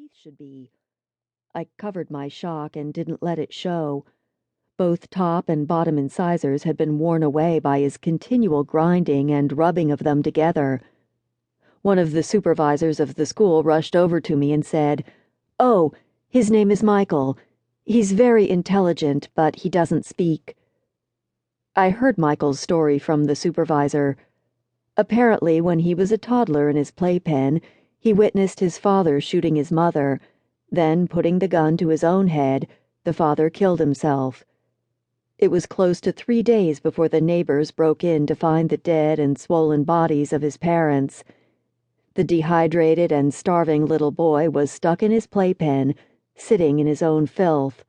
teeth should be. I covered my shock and didn't let it show. Both top and bottom incisors had been worn away by his continual grinding and rubbing of them together. One of the supervisors of the school rushed over to me and said, "Oh, his name is Michael. He's very intelligent, but he doesn't speak." I heard Michael's story from the supervisor. Apparently, when he was a toddler in his playpen, he witnessed his father shooting his mother. Then, putting the gun to his own head, the father killed himself. It was close to 3 days before the neighbors broke in to find the dead and swollen bodies of his parents. The dehydrated and starving little boy was stuck in his playpen, sitting in his own filth.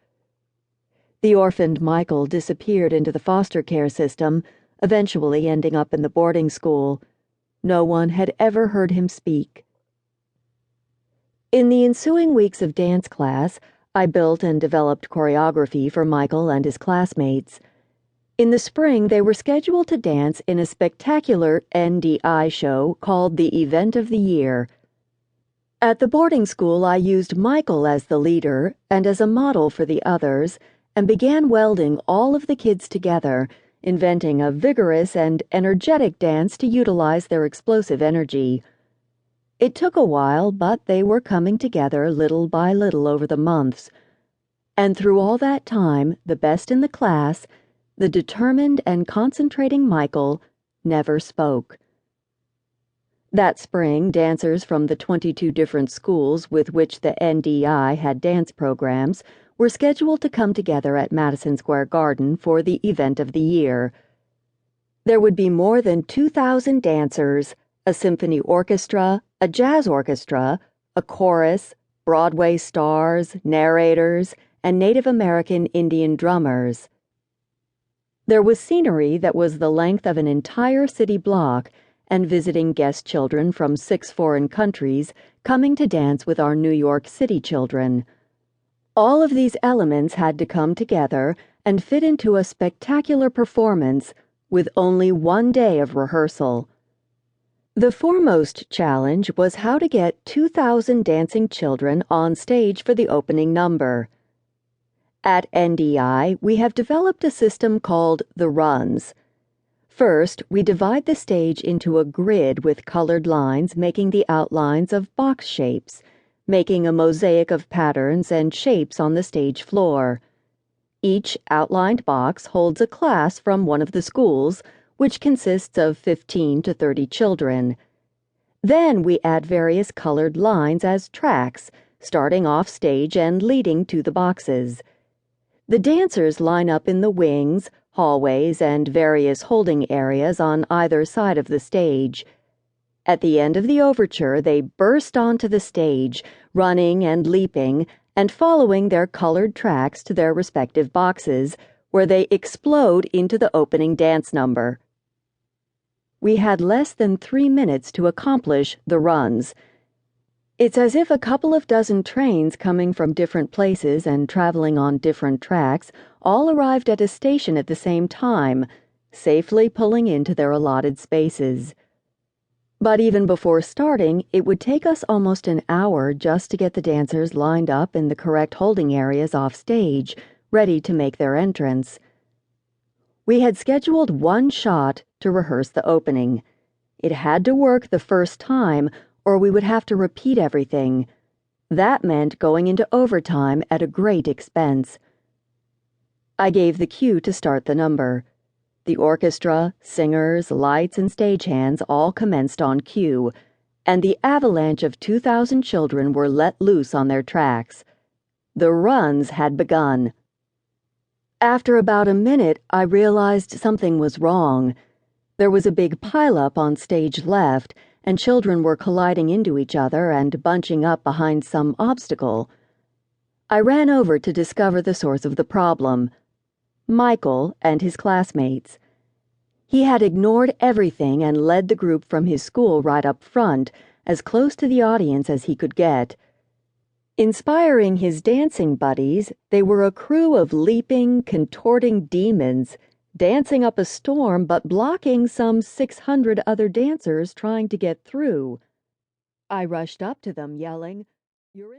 The orphaned Michael disappeared into the foster care system, eventually ending up in the boarding school. No one had ever heard him speak. In the ensuing weeks of dance class, I built and developed choreography for Michael and his classmates. In the spring, they were scheduled to dance in a spectacular NDI show called the Event of the Year. At the boarding school, I used Michael as the leader and as a model for the others, and began welding all of the kids together, inventing a vigorous and energetic dance to utilize their explosive energy. It took a while, but they were coming together little by little over the months. And through all that time, the best in the class, the determined and concentrating Michael, never spoke. That spring, dancers from the 22 different schools with which the NDI had dance programs were scheduled to come together at Madison Square Garden for the Event of the Year. There would be more than 2,000 dancers, a symphony orchestra, a jazz orchestra, a chorus, Broadway stars, narrators, and Native American Indian drummers. There was scenery that was the length of an entire city block, and visiting guest children from 6 foreign countries coming to dance with our New York City children. All of these elements had to come together and fit into a spectacular performance with only 1 day of rehearsal. The foremost challenge was how to get 2,000 dancing children on stage for the opening number. At NDI, we have developed a system called the runs. First, we divide the stage into a grid with colored lines making the outlines of box shapes, making a mosaic of patterns and shapes on the stage floor. Each outlined box holds a class from one of the schools, which consists of 15 to 30 children. Then we add various colored lines as tracks, starting off stage and leading to the boxes. The dancers line up in the wings, hallways, and various holding areas on either side of the stage. At the end of the overture, they burst onto the stage, running and leaping, and following their colored tracks to their respective boxes, where they explode into the opening dance number. We had less than 3 minutes to accomplish the runs. It's as if a couple of dozen trains coming from different places and traveling on different tracks all arrived at a station at the same time, safely pulling into their allotted spaces. But even before starting, it would take us almost an hour just to get the dancers lined up in the correct holding areas off stage, ready to make their entrance. We had scheduled 1 shot to rehearse the opening. It had to work the first time, or we would have to repeat everything. That meant going into overtime at a great expense. I gave the cue to start the number. The orchestra, singers, lights, and stagehands all commenced on cue, and the avalanche of 2,000 children were let loose on their tracks. The runs had begun. After about a minute, I realized something was wrong. There was a big pileup on stage left, and children were colliding into each other and bunching up behind some obstacle. I ran over to discover the source of the problem: Michael and his classmates. He had ignored everything and led the group from his school right up front, as close to the audience as he could get. Inspiring his dancing buddies, they were a crew of leaping, contorting demons, dancing up a storm but blocking some 600 other dancers trying to get through. I rushed up to them, yelling,